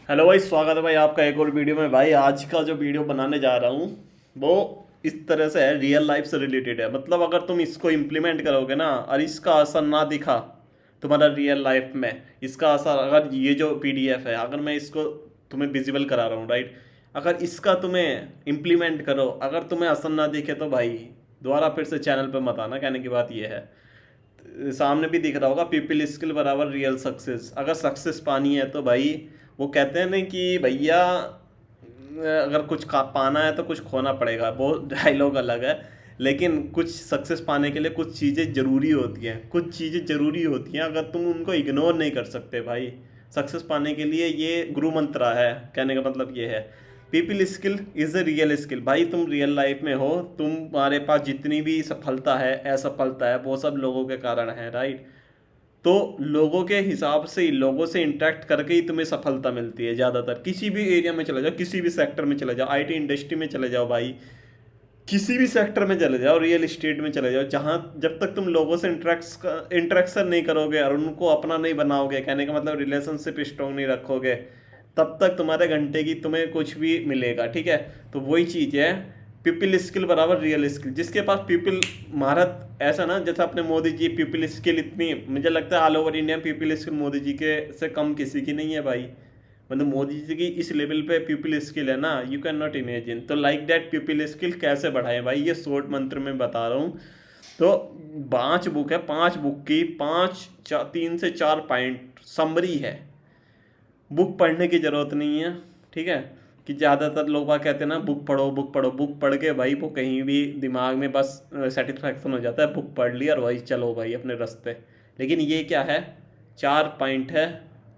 Hello भाई, स्वागत है भाई आपका एक और वीडियो में। भाई आज का जो वीडियो बनाने जा रहा हूँ वो इस तरह से है, रियल लाइफ से रिलेटेड है। मतलब अगर तुम इसको इम्प्लीमेंट करोगे ना और इसका असर ना दिखा तुम्हारा रियल लाइफ में, इसका असर अगर ये जो पीडीएफ है अगर मैं इसको तुम्हें विजिबल करा रहा हूँ, राइट, अगर इसका तुम्हें इम्प्लीमेंट करो, अगर तुम्हें असर ना दिखे तो भाई दोबारा फिर से चैनल पे मत आना। कहने की बात ये है, सामने भी दिख रहा होगा, पीपल स्किल बराबर रियल सक्सेस। अगर सक्सेस पानी है तो भाई वो कहते हैं ना कि भैया अगर कुछ पाना है तो कुछ खोना पड़ेगा, वो डायलॉग अलग है। लेकिन कुछ सक्सेस पाने के लिए कुछ चीज़ें ज़रूरी होती हैं, कुछ चीज़ें ज़रूरी होती हैं, अगर तुम उनको इग्नोर नहीं कर सकते भाई। सक्सेस पाने के लिए ये गुरु मंत्र है। कहने का मतलब ये है, people skill is a real skill. भाई तुम रियल लाइफ में हो, तुम्हारे पास जितनी भी सफलता है असफलता है वो सब लोगों के कारण है, राइट। तो लोगों के हिसाब से ही, लोगों से इंटरेक्ट करके ही तुम्हें सफलता मिलती है ज़्यादातर। किसी भी एरिया में चले जाओ, किसी भी सेक्टर में चले जाओ, आईटी इंडस्ट्री में चले जाओ भाई, किसी भी सेक्टर में चले जाओ, रियल इस्टेट में चले जाओ, जहाँ जब तक तुम लोगों से इंटरेक्शन नहीं करोगे और उनको अपना नहीं बनाओगे, कहने का मतलब रिलेशनशिप स्ट्रॉन्ग नहीं रखोगे, तब तक तुम्हारे घंटे की तुम्हें कुछ भी मिलेगा, ठीक है। तो वही चीज़ है, पीपल स्किल बराबर रियल स्किल। जिसके पास पीपल महारत, ऐसा ना जैसा अपने मोदी जी पीपल स्किल इतनी, मुझे लगता है all over India people skill Modi ji के से कम किसी की नहीं है भाई। मतलब मोदी जी की इस लेवल पे पीपल स्किल है ना, यू कैन नॉट इमेजिन। तो लाइक दैट पीपल स्किल कैसे बढ़ाएं भाई, ये शॉर्ट मंत्र में बता रहा हूँ। तो 5 बुक है, 5 बुक की 3 से 4 पॉइंट समरी है। बुक पढ़ने की ज़रूरत नहीं है, ठीक है। कि ज़्यादातर लोग बाग कहते हैं ना बुक पढ़ो बुक पढ़ो, बुक पढ़ के भाई वो कहीं भी दिमाग में बस सेटिस्फैक्शन हो जाता है, बुक पढ़ ली और वही चलो भाई अपने रास्ते। लेकिन ये क्या है, 4 पॉइंट है,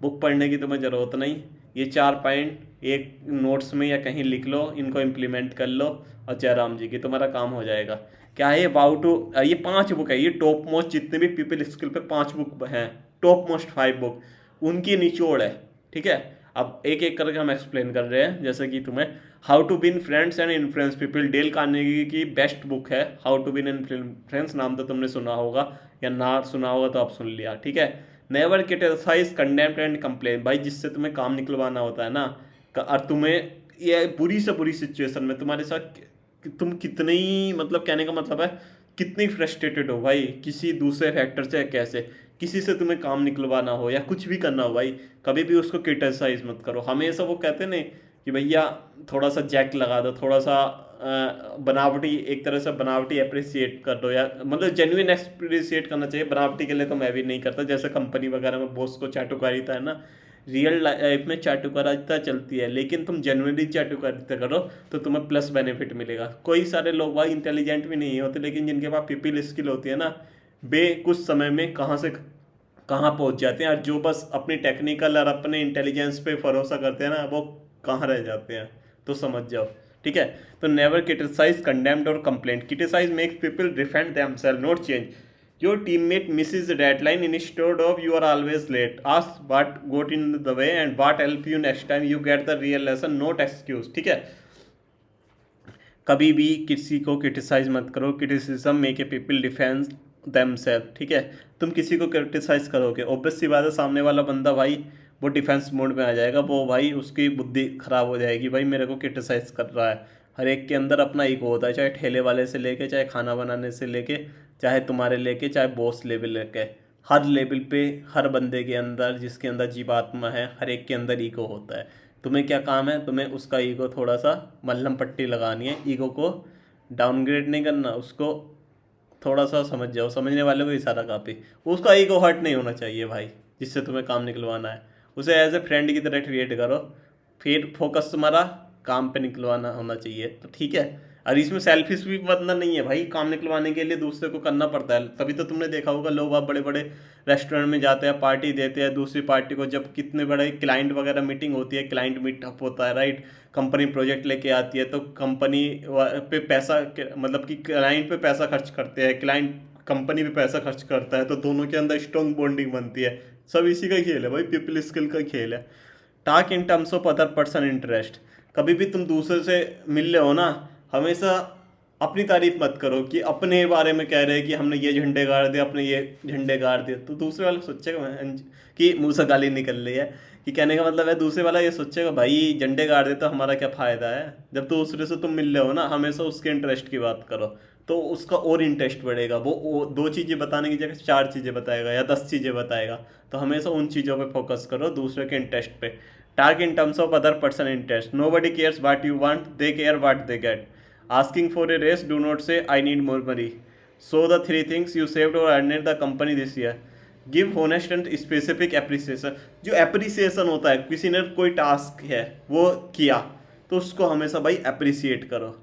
बुक पढ़ने की तुम्हें ज़रूरत नहीं। ये 4 पॉइंट एक नोट्स में या कहीं लिख लो, इनको इम्प्लीमेंट कर लो और जयराम जी की तुम्हारा काम हो जाएगा। क्या है ये, वाउ टू, ये 5 बुक है, ये टॉप मोस्ट जितने भी पीपल स्किल पे 5 बुक हैं, टॉप मोस्ट 5 बुक उनकी निचोड़ है, ठीक है। अब एक एक करके हम एक्सप्लेन कर रहे हैं। जैसे कि तुम्हें how to win friends and influence people, Dale Carnegie की बेस्ट बुक है हाउ टू विन इन्फ्लुएंस, नाम तो तुमने सुना होगा, या ना सुना होगा तो आप सुन लिया, ठीक है। नेवर क्रिटिसाइज कंडेम्प एंड कंप्लेन, भाई जिससे तुम्हें काम निकलवाना होता है ना, और तुम्हें ये बुरी से बुरी सिचुएशन में तुम्हारे साथ तुम कितने ही, मतलब कहने का मतलब है कितनी फ्रस्ट्रेटेड हो भाई किसी दूसरे फैक्टर से, कैसे किसी से तुम्हें काम निकलवाना हो या कुछ भी करना हो भाई, कभी भी उसको क्रिटिसाइज मत करो। हमेशा वो कहते हैं ना कि भैया थोड़ा सा जैक लगा दो, थोड़ा सा बनावटी, एक तरह से बनावटी अप्रिसिएट कर दो, या मतलब जेन्युइन अप्रिसिएट करना चाहिए। बनावटी के लिए तो मैं भी नहीं करता, जैसे कंपनी वगैरह में बॉस को चाटुकारिता है ना, रियल लाइफ में चाटुकारिता चलती है, लेकिन तुम जेन्युइनली चाटुकारिता करो तो तुम्हें प्लस बेनिफिट मिलेगा। कोई सारे लोग भाई इंटेलिजेंट भी नहीं होते, लेकिन जिनके पास पीपल स्किल होती है ना, वे कुछ समय में कहाँ से कहाँ पहुँच जाते हैं, और जो बस अपनी टेक्निकल और अपने इंटेलिजेंस पे भरोसा करते हैं ना, वो कहाँ रह जाते हैं, तो समझ जाओ, ठीक है। तो नेवर क्रिटिसाइज कंडेम्ड और complaint, criticise makes people defend themselves not change. Your teammate misses the deadline, instead of you are always late, ask what got in the way and what help you next time, you get the real lesson not excuse, ठीक है। कभी भी किसी को criticise मत करो, criticism make a people defence themself, ठीक है। तुम किसी को क्रिटिसाइज करोगे, ऑब्वियस सी बात है सामने वाला बंदा भाई वो डिफेंस मोड में आ जाएगा, वो भाई उसकी बुद्धि खराब हो जाएगी, भाई मेरे को क्रिटिसाइज कर रहा है। हर एक के अंदर अपना ईगो होता है, चाहे ठेले वाले से लेके, चाहे खाना बनाने से लेके, चाहे तुम्हारे लेके, चाहे बॉस लेवल लेके, हर लेवल पे हर बंदे के अंदर, जिसके अंदर जीवात्मा है, हर एक के अंदर ईगो होता है। तुम्हें क्या काम है, तुम्हें उसका ईगो थोड़ा सा मल्लम पट्टी लगानी है, ईगो को डाउनग्रेड नहीं करना, उसको थोड़ा सा समझ जाओ, समझने वाले को इशारा काफ़ी। उसका ईगो हर्ट नहीं होना चाहिए भाई, जिससे तुम्हें काम निकलवाना है, उसे एज ए फ्रेंड की तरह ट्रीट करो, फिर फोकस तुम्हारा काम पे निकलवाना होना चाहिए, तो ठीक है। और इसमें सेल्फिश भी बनना नहीं है भाई, काम निकलवाने के लिए दूसरे को करना पड़ता है। तभी तो तुमने देखा होगा लोग आप बड़े बड़े रेस्टोरेंट में जाते हैं, पार्टी देते हैं दूसरी पार्टी को, जब कितने बड़े क्लाइंट वगैरह मीटिंग होती है, क्लाइंट मीटअप होता है, राइट, कंपनी प्रोजेक्ट लेके आती है, तो कंपनी पे पैसा, मतलब कि क्लाइंट पे पैसा खर्च करते हैं, क्लाइंट कंपनी पे पैसा खर्च करता है, तो दोनों के अंदर स्ट्रॉन्ग बॉन्डिंग बनती है। सब इसी का खेल है भाई, पीपल स्किल का खेल है। Talk in terms of other person interest, कभी भी तुम दूसरे से मिल रहे हो ना, हमेशा अपनी तारीफ मत करो कि अपने बारे में कह रहे हैं कि हमने ये झंडे गाड़ दिए, अपने ये झंडे गाड़ दिए, तो दूसरे वाले सोचेगा कि मुंह से गाली निकल रही है, कि कहने का मतलब है दूसरे वाला ये सोचेगा भाई झंडे गाड़ दे तो हमारा क्या फ़ायदा है, जब तो दूसरे से तुम मिल रहे हो ना, हमेशा उसके इंटरेस्ट की बात करो तो उसका और इंटरेस्ट बढ़ेगा। वो दो चीज़ें बताने की जगह चार चीज़ें बताएगा या 10 चीज़ें बताएगा। तो हमेशा उन चीज़ों पे फोकस करो, दूसरे के इंटरेस्ट पे। Talk in terms of other person interest, nobody cares what you want, they care what they get. Asking for a raise, do not say I need more money. So the three things you saved और earned the company this year. Give honest and specific appreciation. जो appreciation होता है, किसी ने कोई task है वो किया तो उसको हमेशा भाई अप्रिसिएट करो,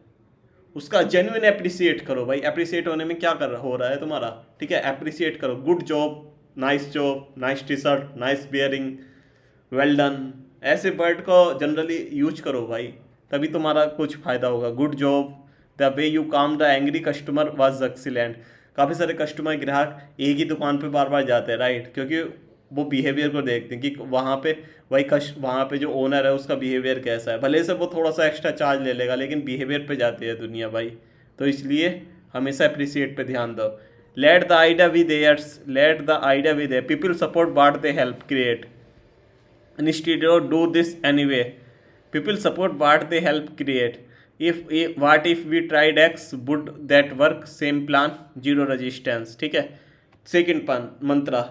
उसका जेन्युइन अप्रिसिएट करो। भाई अप्रिसिएट होने में क्या कर हो रहा है तुम्हारा, ठीक है, अप्रिसिएट करो। Good job, nice T shirt, nice bearing, well done, ऐसे वर्ड को जनरली यूज करो भाई, तभी तुम्हारा कुछ फायदा होगा। Good job, the way you calm the angry customer was excellent. काफ़ी सारे कस्टमर ग्राहक एक ही दुकान पे बार बार जाते हैं, राइट, क्योंकि वो बिहेवियर को देखते हैं कि वहाँ पे वहाँ पे जो ओनर है उसका बिहेवियर कैसा है। भले से वो थोड़ा सा एक्स्ट्रा चार्ज ले लेगा, लेकिन बिहेवियर पे जाती है दुनिया भाई। तो इसलिए हमेशा अप्रिसिएट पे ध्यान दो। Let the idea be theirs, let the idea be their, people support what they help create, instead of do this anyway, people support what they help create। if what if we tried x, would that work, same plan, zero resistance। ठीक है। Second मंत्रा,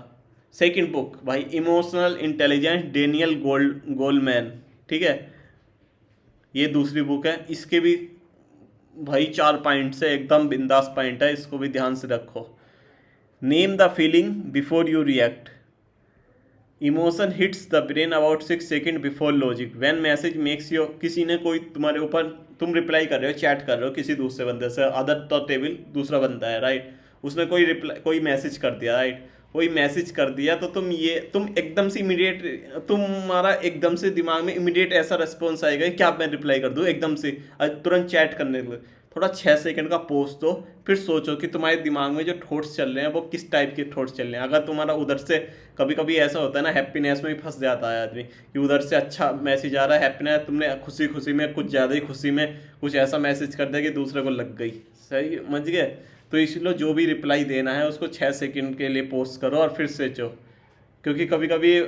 second book भाई, emotional intelligence, Daniel Goldman. ठीक है, ये दूसरी book है। इसके भी भाई 4 पॉइंट्स है, एकदम बिंदास पॉइंट है, इसको भी ध्यान से रखो। Name the feeling before you react, emotion hits the brain about 6 second before logic, when message makes you, किसी ने कोई तुम्हारे ऊपर, तुम रिप्लाई कर रहे हो, चैट कर रहे हो किसी दूसरे बंदे से, अदर तो टेबल दूसरा बंदा है, राइट, उसने कोई मैसेज कर दिया, राइट, कोई मैसेज कर दिया, तो तुम एकदम से इमीडिएट, तुम्हारा एकदम से दिमाग में इमीडिएट ऐसा रिस्पॉन्स आएगा कि क्या मैं रिप्लाई कर दूँ एकदम से, तुरंत चैट करने के लिए। थोड़ा 6 सेकंड का पोज दो, फिर सोचो कि तुम्हारे दिमाग में जो थॉट्स चल रहे हैं वो किस टाइप के थॉट्स चल रहे हैं। अगर तुम्हारा उधर से, कभी कभी ऐसा होता है ना, हैप्पीनेस में भी फंस जाता है आदमी, कि उधर से अच्छा मैसेज आ रहा है, हैप्पीनेस, तुमने खुशी खुशी में, कुछ ज़्यादा ही खुशी में कुछ ऐसा मैसेज कर दिया कि दूसरे को लग गई, सही समझ गए। तो इसलिए जो भी रिप्लाई देना है उसको 6 सेकंड के लिए पोस्ट करो और फिर सोचो, क्योंकि कभी कभी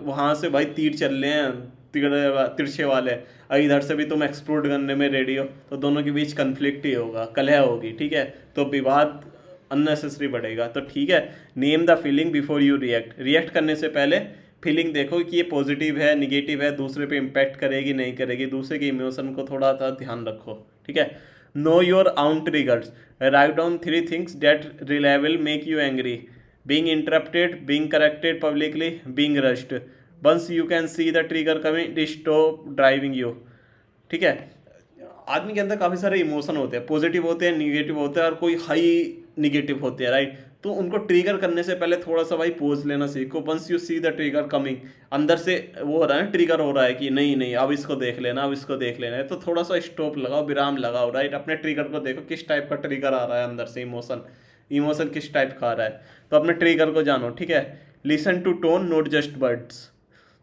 वहाँ से भाई तीर चल रहे हैं, तिरछे वाले, और इधर से भी तुम एक्सप्लोड करने में रेडी हो, तो दोनों के बीच कन्फ्लिक्ट ही होगा, कलह होगी, ठीक है, तो विवाद अननेसेसरी बढ़ेगा। तो ठीक है, name the feeling before you react करने से पहले फीलिंग देखो कि ये पॉजिटिव है, निगेटिव है, दूसरे पे इम्पैक्ट करेगी नहीं करेगी, दूसरे के इमोशन को थोड़ा सा ध्यान रखो, ठीक है। नो योर आउन triggers, write down 3 things that reliable make you angry, being interrupted, being corrected publicly, being rushed। once you can see the trigger coming, it stop driving you। ठीक है, आदमी के अंदर काफ़ी सारे इमोशन होते हैं, पॉजिटिव होते हैं, निगेटिव होते हैं, और कोई हाई निगेटिव होते हैं, राइट। तो उनको ट्रिगर करने से पहले थोड़ा सा भाई पोज लेना सीखो। Once you see the trigger coming, अंदर से वो हो रहा है, ट्रिगर हो रहा है कि नहीं नहीं अब इसको देख लेना, अब इसको देख लेना है, तो थोड़ा सा स्टॉप लगाओ, विराम लगाओ, राइट। अपने ट्रिगर को देखो किस टाइप का ट्रिगर आ रहा है अंदर से, इमोशन किस टाइप का आ रहा है, तो अपने ट्रिगर को जानो, ठीक है। Listen to tone, not just words.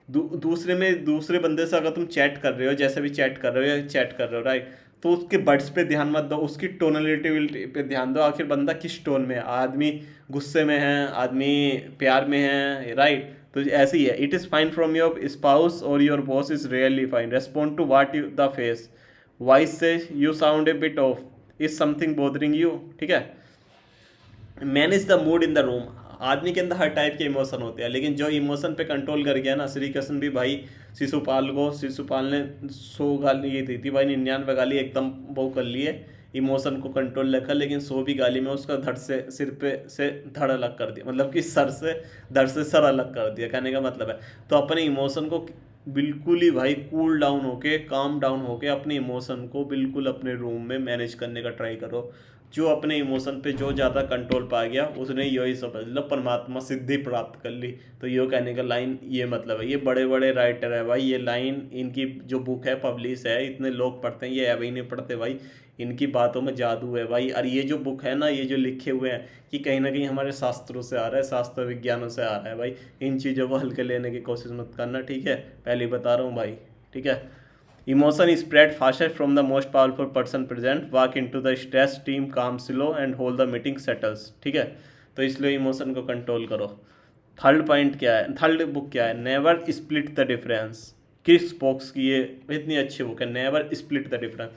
दूसरे बंदे से अगर तुम चैट कर रहे हो, जैसे भी चैट कर रहे हो या चैट कर रहे हो, राइट, तो उसके वर्ड्स पे ध्यान मत दो, उसकी टोनलिटी पे ध्यान दो। आखिर बंदा किस टोन में है, आदमी गुस्से में है, आदमी प्यार में है, राइट। तो ऐसे ही है, it is fine from your spouse और your boss is really fine, respond to what you the face, voice say you sound a bit off, is something bothering you, ठीक है। Manage the mood in the room, आदमी के अंदर हर type के emotion होते हैं, लेकिन जो इमोशन पे कंट्रोल कर गया ना, श्री कृष्ण भी भाई शिशुपाल ने 100 गाली ये दी थी भाई, 99 गाली एकदम वो कर लिए, इमोशन को कंट्रोल रखा, लेकिन 100 भी गाली में उसका धड़ से सिर पे से धड़ अलग कर दिया, मतलब कि धड़ से सर अलग कर दिया, कहने का मतलब है। तो अपने इमोशन को बिल्कुल ही भाई कूल डाउन होके, काम डाउन होके, अपने इमोशन को बिल्कुल अपने रूम में मैनेज करने का ट्राई करो। जो अपने इमोशन पे जो ज़्यादा कंट्रोल पा गया, उसने यही समझ लो परमात्मा सिद्धि प्राप्त कर ली। तो ये कहने का लाइन ये मतलब है, ये बड़े बड़े राइटर है भाई, ये लाइन इनकी जो बुक है पब्लिश है, इतने लोग पढ़ते हैं, ये अभी नहीं पढ़ते भाई, इनकी बातों में जादू है भाई। और ये जो बुक है ना, ये जो लिखे हुए हैं, कि कहीं ना कहीं हमारे शास्त्रों से आ रहा है, शास्त्र विज्ञानों से आ रहा है भाई। इन चीज़ों को हल्के लेने की कोशिश मत करना, ठीक है, पहले बता रहा हूँ भाई, ठीक है। Emotion spread faster from the most powerful person present, walk in to the stress team, calm slow and hold the meeting settles, ठीक है। तो इसलिए इमोशन को कंट्रोल करो। थर्ड पॉइंट क्या है, थर्ड बुक क्या है, never split the difference. Chris बॉक्स की ये इतनी अच्छी बुक है, नेवर स्प्लिट द डिफरेंस।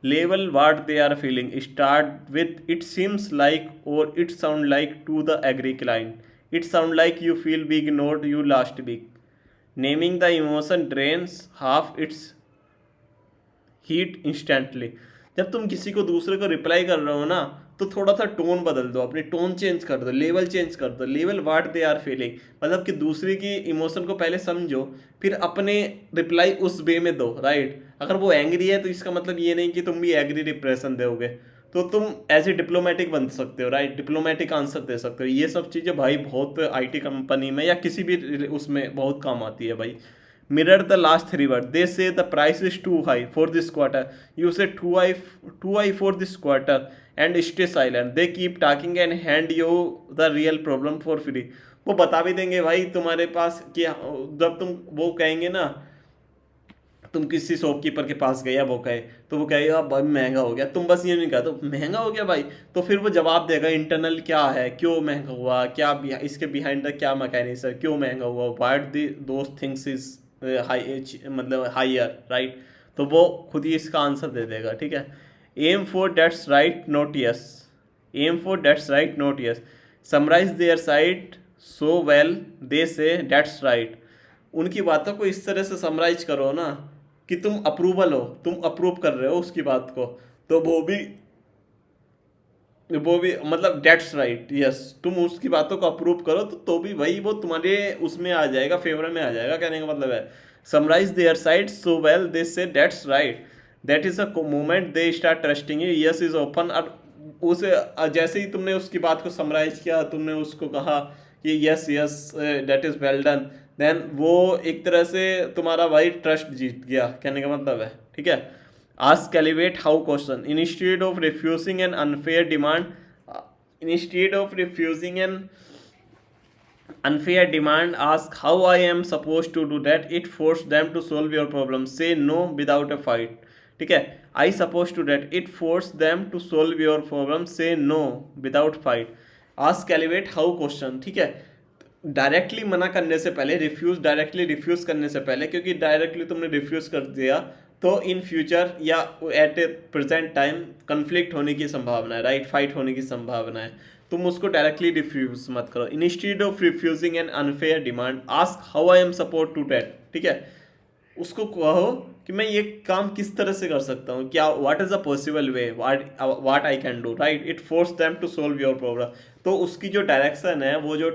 लेवल what they are feeling, start with it seems like और it sound like to the angry client, it sound like you feel we ignored you last week. Naming the emotion drains half its heat instantly. जब तुम किसी को दूसरे को reply कर रहे हो ना, तो थोड़ा सा टोन बदल दो, अपनी टोन चेंज कर दो, लेवल चेंज कर दो। Level what they are feeling, मतलब कि दूसरे की इमोशन को पहले समझो, फिर अपने रिप्लाई उस वे में दो, राइट। अगर वो एंग्री है तो इसका मतलब ये नहीं कि तुम भी एग्री रिप्रेशन दोगे, तो तुम ऐसे डिप्लोमेटिक बन सकते हो, राइट, डिप्लोमेटिक आंसर दे सकते हो। ये सब चीज़ें भाई बहुत आईटी कंपनी में या किसी भी उसमें बहुत काम आती है भाई। Mirror the last three words. They say the price is too high for this quarter. You say too high for this quarter and stay silent. They keep talking and hand you the real problem for free. वो बता भी देंगे भाई तुम्हारे पास कि जब तुम वो कहेंगे ना, तुम किसी शॉपकीपर के पास गए, वो कहे तो वो कहेगा भाई महंगा हो गया, तुम बस ये नहीं कहा तो महंगा हो गया भाई, तो फिर वो जवाब देगा इंटरनल क्या है, क्यों महंगा हुआ, क्या इसके बिहाइंड द क्या मैकेनिज्म है, क्यों महंगा हुआ, what the those things is high, मतलब हायर, राइट। तो वो खुद ही इसका आंसर दे देगा, ठीक है। Aim for that's right not yes, aim for that's right not yes, summarise their side so well they say that's right. उनकी बातों को इस तरह से समराइज करो ना कि तुम अप्रूवल हो, तुम अप्रूव कर रहे हो उसकी बात को, तो वो भी मतलब डेट्स राइट यस, तुम उसकी बातों को अप्रूव करो तो भी भाई वो तुम्हारे उसमें आ जाएगा, फेवर में आ जाएगा। कहने का मतलब है summarize their side so well they say that's right, that is a moment they start trusting you, yes is open. और उसे जैसे ही तुमने उसकी बात को समराइज किया, तुमने उसको कहा कि yes yes that is well done, then वो एक तरह से तुम्हारा भाई ट्रस्ट जीत गया, कहने का मतलब है, ठीक है। Ask elevate how question instead of refusing an unfair demand, instead of refusing an unfair demand, ask how I am supposed to do that, it force them to solve your problem, say no without a fight, ठीक है। I supposed to that, it force them to solve your problem, say no without fight। ask elevate how question, ठीक है। Directly मना करने से पहले, directly refuse करने से पहले, क्योंकि डायरेक्टली तुमने रिफ्यूज कर दिया तो इन फ्यूचर या एट ए प्रेजेंट टाइम कन्फ्लिक्ट होने की संभावना है, राइट, फाइट होने की संभावना है। तुम उसको डायरेक्टली रिफ्यूज मत करो। Instead of refusing an unfair demand, ask how I am support to that, ठीक है। उसको कहो कि मैं ये काम किस तरह से कर सकता हूँ, क्या what is a possible way, what I can do, right. It force them to solve your problem. तो उसकी जो डायरेक्शन है, वो जो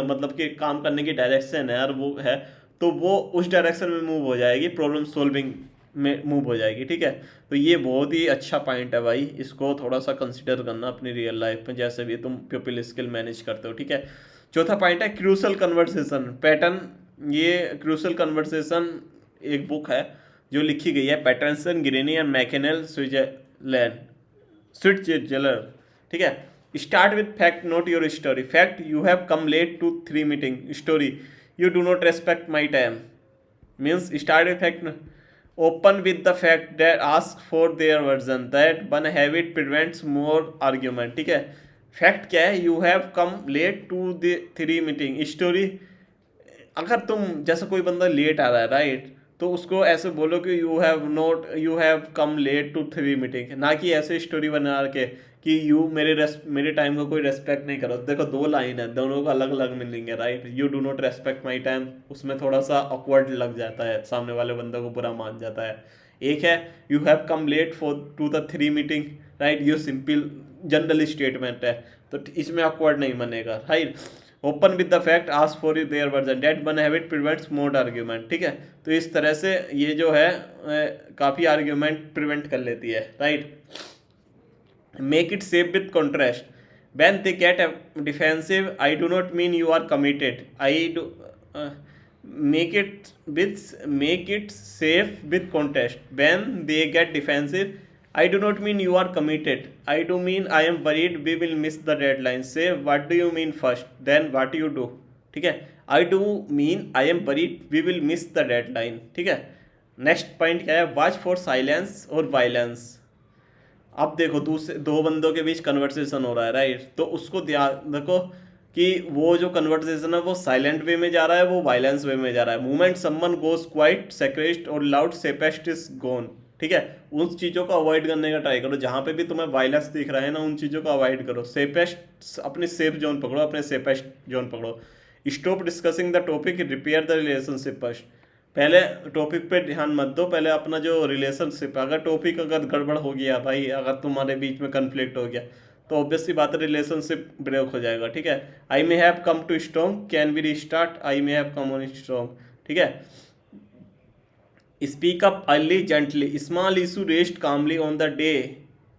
मतलब कि काम करने की डायरेक्शन है और वो है, तो वो उस डायरेक्शन में मूव हो जाएगी, प्रॉब्लम सोल्विंग में मूव हो जाएगी, ठीक है। तो ये बहुत ही अच्छा पॉइंट है भाई, इसको थोड़ा सा कंसिडर करना अपनी रियल लाइफ में जैसे भी तुम पीपल स्किल मैनेज करते हो, ठीक है। चौथा पॉइंट है क्रूशल कन्वर्सेशन पैटर्न। ये क्रूशल कन्वर्सेशन एक बुक है जो लिखी गई है Patterson, Grenny and McMillan Switzerland, ठीक है। Start with fact not your story. Fact, you have come late to 3 meeting. Story, you do not respect my time, means start with fact, open with the fact that ask for their version, that one habit prevents more argument, ठीक है। Fact क्या है, you have come late to the 3 meeting. Story, अगर तुम जैसे कोई बंदा late आ रहा है, राइट, तो उसको ऐसे बोलो कि you have come late to 3 meeting, ना कि ऐसे स्टोरी बना के कि यू मेरे टाइम को कोई रेस्पेक्ट नहीं करो। देखो दो लाइन है, दोनों का अलग अलग मीनिंग है, right. You do not respect my time, उसमें थोड़ा सा ऑकवर्ड लग जाता है, सामने वाले बंदे को बुरा मान जाता है। एक है you have come late for to the 3 meeting, right, ये सिंपल जनरल स्टेटमेंट है, तो इसमें ऑकवर्ड नहीं बनेगा, right. Open with the fact, ask for their version, that one habit prevents more argument, ठीक है। तो इस तरह से ये जो है काफ़ी आर्ग्यूमेंट प्रिवेंट कर लेती है, right. Make it safe with contrast. When they get defensive, I do not mean you are committed. I do make it safe with contrast. When they get defensive, I do not mean you are committed. I do mean I am worried we will miss the deadline. Say what do you mean first, then what you do. ठीक है, I do mean I am worried we will miss the deadline, ठीक है। Next point क्या है, watch for silence और violence. अब देखो दो बंदों के बीच कन्वर्सेशन हो रहा है, राइट, तो उसको ध्यान देखो कि वो जो कन्वर्सेशन है वो साइलेंट वे में जा रहा है, वो वायलेंस वे में जा रहा है। मूवमेंट समवन गोज क्वाइट सेक्रेस्ट और लाउड सेपेस्ट इज गोन, ठीक है। उन चीज़ों को अवॉइड करने का ट्राई करो, जहाँ पे भी तुम्हें वायलेंस दिख रहा है ना, उन चीज़ों को अवॉइड करो। सेपेस्ट, अपने सेफ जोन पकड़ो, अपने सेपेस्ट जोन पकड़ो। Stop discussing the topic, repair the relationship first. पहले टॉपिक पे ध्यान मत दो, पहले अपना जो रिलेशनशिप, अगर टॉपिक अगर गड़बड़ हो गया भाई, अगर तुम्हारे बीच में कन्फ्लिक्ट हो गया, तो ऑब्वियसली बात है रिलेशनशिप ब्रेक हो जाएगा, ठीक है। I may have come too strong, can be restart, I may have come on strong, ठीक है। Speak up early gently, small issue raised calmly on the day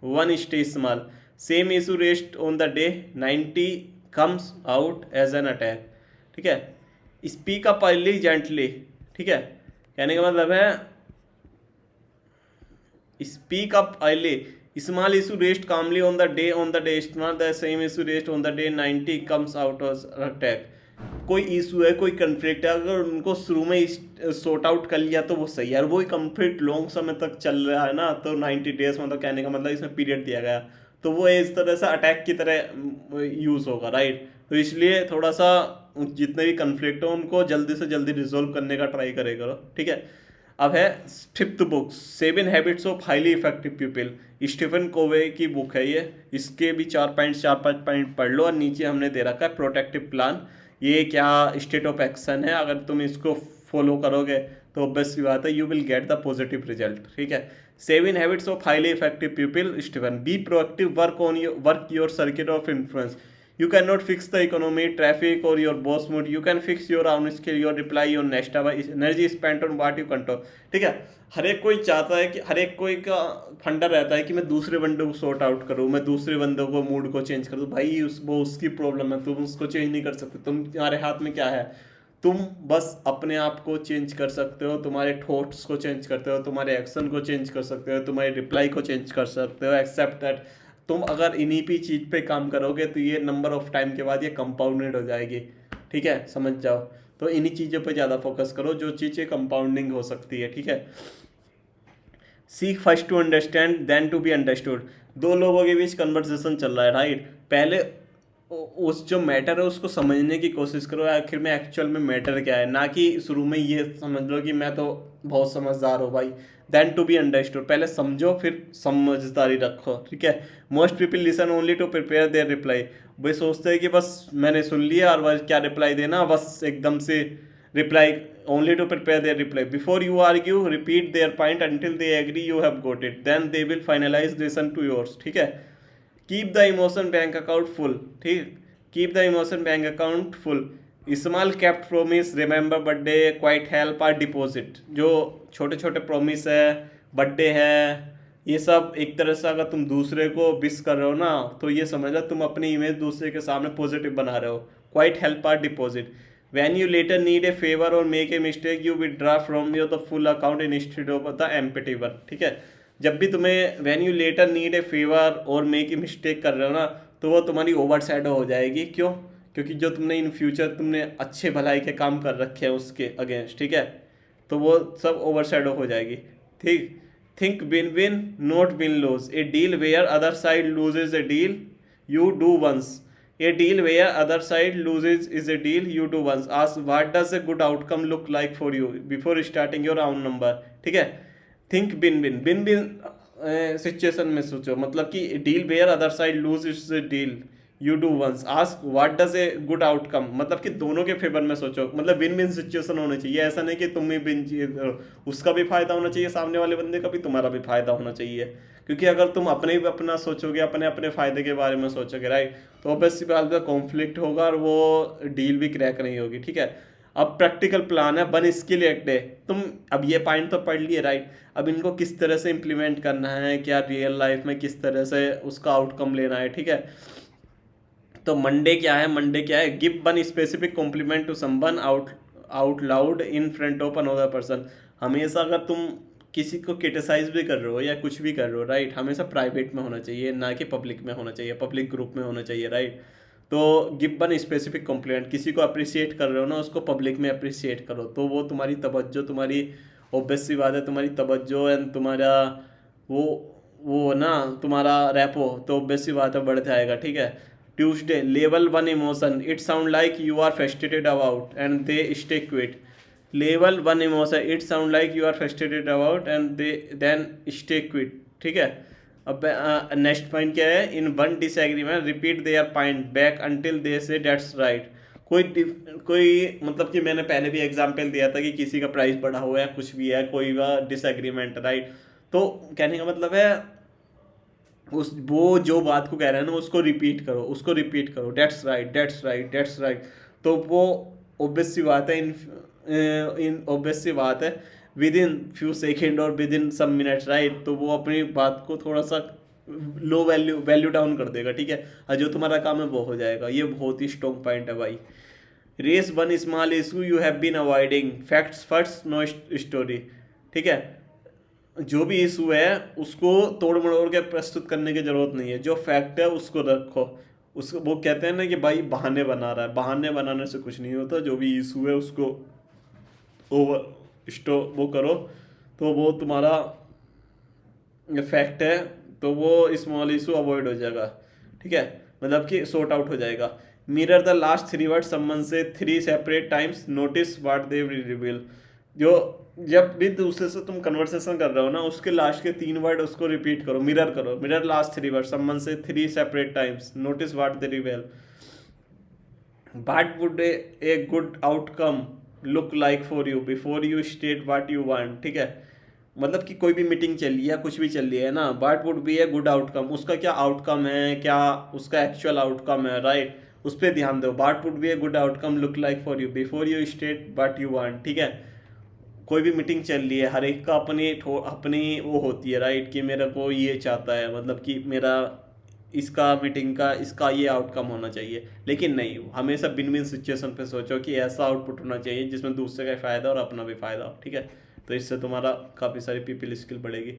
one stay small, same issue raised on the day 90 comes out as an attack, ठीक है। Speak up early gently, ठीक है, कहने का मतलब है speak up early, small issue raised calmly on the day small the same issue raised on the day 90 comes out as attack. कोई issue है, कोई कन्फ्लिक्ट है, अगर उनको शुरू में सॉर्ट आउट कर लिया तो वो सही है, और वही कन्फ्लिक्ट लॉन्ग समय तक चल रहा है ना, तो 90 डेज मतलब कहने का मतलब इसमें पीरियड दिया गया, तो वो इस तरह से अटैक की तरह यूज होगा, राइट। तो इसलिए थोड़ा सा जितने भी कन्फ्लिक्ट हो उनको जल्दी से जल्दी रिजोल्व करने का ट्राई करे करो, ठीक है। अब है fifth book, 7 habits of highly effective people, Stephen Covey की बुक है ये। इसके भी 4 5 पॉइंट पढ़ लो, और नीचे हमने दे रखा है प्रोटेक्टिव प्लान, ये क्या स्टेट ऑफ एक्शन है, अगर तुम इसको फॉलो करोगे तो ऑब्वियस सी बात है you will get the positive result, ठीक है। 7 habits of highly effective people, Stephen. Be proactive, work your circle of influence, you cannot fix the economy, traffic or your boss mood, you can fix your own skill, your reply, your next hour, energy spent on what you control, ठीक है। हर एक कोई चाहता है कि, हर एक कोई का फंडा रहता है कि मैं दूसरे बंदे को सॉर्ट आउट करूँ, मैं दूसरे बंदे को मूड को चेंज कर दूँ। भाई वो उसकी प्रॉब्लम है, तुम उसको चेंज नहीं कर सकते, तुम्हारे हाथ में क्या है, तुम बस अपने आप को चेंज कर सकते हो, तुम्हारे थॉट्स को चेंज करते हो, तुम्हारे एक्शन को चेंज कर सकते हो, तुम्हारे रिप्लाई को चेंज कर सकते हो, एक्सेप्ट दैट। तुम अगर इन्हीं भी चीज़ पे काम करोगे तो ये नंबर ऑफ टाइम के बाद ये कंपाउंडेड हो जाएगी, ठीक है, समझ जाओ। तो इन्हीं चीज़ों पे ज़्यादा फोकस करो जो चीज़ें कंपाउंडिंग हो सकती है, ठीक है। Seek first to understand then to be understood, दो लोगों के बीच कन्वर्सेशन चल रहा है, राइट। पहले उस जो मैटर है उसको समझने की कोशिश करो, आखिर में एक्चुअल में मैटर क्या है, ना कि शुरू में ये समझ लो कि मैं तो बहुत समझदार हूँ भाई। देन टू बी अंडरस्टूड, पहले समझो फिर समझदारी रखो, ठीक है। Most people listen only to prepare their reply, वे सोचते हैं कि बस मैंने सुन लिया और बस क्या रिप्लाई देना, बस एकदम से reply, only to prepare their reply. Before you argue repeat their point until they agree you have got it, then they will finalize listen to yours, ठीक है। Keep the emotion bank account full, ठीक, keep the emotion bank account full. Small kept promise, remember birthday, quiet help are deposit, जो छोटे छोटे promise है, birthday है, ये सब एक तरह से अगर तुम दूसरे को विश कर रहे हो ना, तो ये समझ लो तुम अपनी इमेज दूसरे के सामने पॉजिटिव बना रहे हो। Quiet help are deposit. When you later need a favour और make a mistake you withdraw from your the full account instead of the empty one, ठीक है। जब भी तुम्हें when you later need a favour और make a mistake कर रहे हो ना, तो वो तुम्हारी ओवर शैडो हो जाएगी, क्यों, क्योंकि जो तुमने इन फ्यूचर तुमने अच्छे भलाई के काम कर रखे हैं उसके अगेंस्ट, ठीक है, तो वो सब ओवर शैडो हो जाएगी, ठीक। Think win win not win lose, a deal where other side loses a deal you do once, a deal where other side loses is a deal you do once, ask what does a good outcome look like for you before starting your own number, ठीक है। Think बिन बिन बिन बिन situation में सोचो, मतलब कि deal where other side lose is a deal you do once, ask what does a good outcome, मतलब कि दोनों के फेवर में सोचो, मतलब विन विन सिचुएशन होनी चाहिए, ऐसा नहीं कि तुम ही विन, उसका भी फायदा होना चाहिए, सामने वाले बंदे का भी, तुम्हारा भी फायदा होना चाहिए। क्योंकि अगर तुम अपने ही अपना सोचोगे, अपने अपने फायदे के बारे में सोचोगे, राइट, तो ऑब्वियसली बात है कॉन्फ्लिक्ट होगा और वो डील भी क्रैक नहीं होगी, ठीक है। अब प्रैक्टिकल प्लान है, वन स्किल एक्ट है, तुम अब ये पॉइंट तो पढ़ लिए, राइट, अब इनको किस तरह से इम्प्लीमेंट करना है, क्या रियल लाइफ में किस तरह से उसका आउटकम लेना है, ठीक है। तो मंडे क्या है, मंडे क्या है, give one specific compliment to someone out loud in front of another person. हमेशा अगर तुम किसी को क्रिटिसाइज भी कर रहे हो या कुछ भी कर रहे हो, राइट, हमेशा प्राइवेट में होना चाहिए, ना कि पब्लिक में होना चाहिए, पब्लिक ग्रुप में होना चाहिए, राइट। तो गिव वन स्पेसिफिक कॉम्प्लीमेंट, किसी को अप्रिशिएट कर रहे हो ना, उसको पब्लिक में अप्रिशिएट करो, तो वो तुम्हारी तवज्जो, तुम्हारी ऑब्वियस सी बात है, तुम्हारी तवज्जो एंड तुम्हारा वो ना तुम्हारा रैपो तो ऑब्वियस सी बात है बढ़ जाएगा, ठीक है। Tuesday, label one emotion. It sound like you are frustrated about, and they stay quit. Label one emotion. It sound like you are frustrated about, and they then stay quit. ठीक है. अब नेक्स्ट पॉइंट क्या है? In one disagreement repeat their point back until they से that's right. कोई मतलब कि मैंने पहले भी एग्जांपल दिया था कि किसी का प्राइस बढ़ा हुआ है, कुछ भी है, कोई का डिसएग्रीमेंट, राइट. तो कहने का मतलब है उस वो जो बात को कह रहे हैं ना उसको रिपीट करो, that's right, that's right, that's right. तो वो ऑब्वियस सी बात है, इन ऑब्वियस सी बात है, विद इन फ्यू सेकेंड और within some minutes, right. तो वो अपनी बात को थोड़ा सा लो वैल्यू डाउन कर देगा, ठीक है, और जो तुम्हारा काम है वो हो जाएगा. ये बहुत ही स्ट्रॉन्ग पॉइंट है भाई. Raise one small issue you have been avoiding, facts first, no story. ठीक है, जो भी इशू है उसको तोड़ मड़ोड़ के प्रस्तुत करने की जरूरत नहीं है, जो फैक्ट है उसको रखो. उसको वो कहते हैं ना कि भाई बहाने बना रहा है, बहाने बनाने से कुछ नहीं होता. जो भी इशू है उसको वो करो, तो वो तुम्हारा फैक्ट है, तो वो स्मॉल इशू अवॉइड हो जाएगा. ठीक है, मतलब कि सॉर्ट आउट हो जाएगा. Mirror the last 3 word someone से 3 separate times, notice what they reveal. जो जब भी दूसरे से तुम कन्वर्सेशन कर रहे हो ना, उसके लास्ट के 3 वर्ड उसको रिपीट करो, मिरर करो. मिरर लास्ट 3 वर्ड समवन से 3 separate times, notice what they reveal. What would a good outcome look like for you before you state what you want. ठीक है, मतलब कि कोई भी मीटिंग चल रही है, कुछ भी चल रही है ना, what would be A good outcome, उसका क्या आउटकम है, क्या उसका एक्चुअल आउटकम है, राइट. उस पर ध्यान दो. What would be A good outcome look like for you before you state what you want. ठीक है, कोई भी मीटिंग चल रही है, हर एक का अपनी वो होती है, राइट, कि मेरा को ये चाहता है, मतलब कि मेरा इसका मीटिंग का इसका ये आउटकम होना चाहिए. लेकिन नहीं, हमेशा बिन विन सिचुएशन पे सोचो कि ऐसा आउटपुट होना चाहिए जिसमें दूसरे का फ़ायदा और अपना भी फ़ायदा हो. ठीक है, तो इससे तुम्हारा काफ़ी सारी पीपल स्किल बढ़ेगी.